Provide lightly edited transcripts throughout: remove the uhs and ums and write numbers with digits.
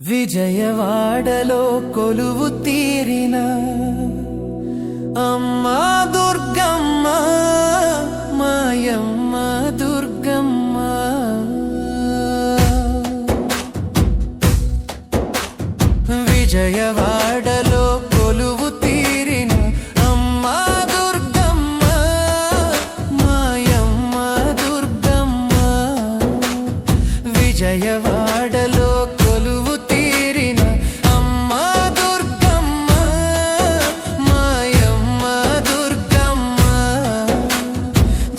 విజయవాడలో కొలువు తీరిన అమ్మా దుర్గమ్మ మాయమ్మ దుర్గమ్మ విజయవాడలో కొలువు తీరిన అమ్మా దుర్గమ్మ మాయమ్మ దుర్గమ్మ విజయవాడలో కొలువు తీరిన అమ్మా దుర్గమ్మ మాయమ్మ దుర్గమ్మ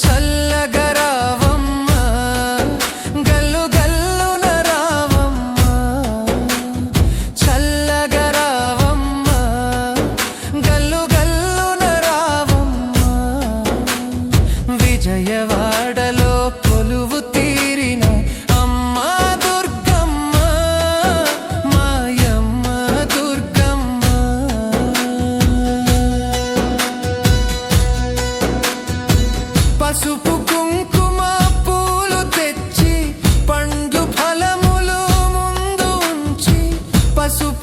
చల్లగా రావమ్మ గల్లు గల్లున రావమ్మ చల్లగా రావమ్మ గల్లు గల్లున రావమ్మ విజయవాడలో కొలువు తీరిన అమ్మా దుర్గమ్మ మాయమ్మ దుర్గమ్మ పసుపు కుంకుమ పూలు తెచ్చి పండ్లు ఫలములు ముందు ఉంచి పసుపు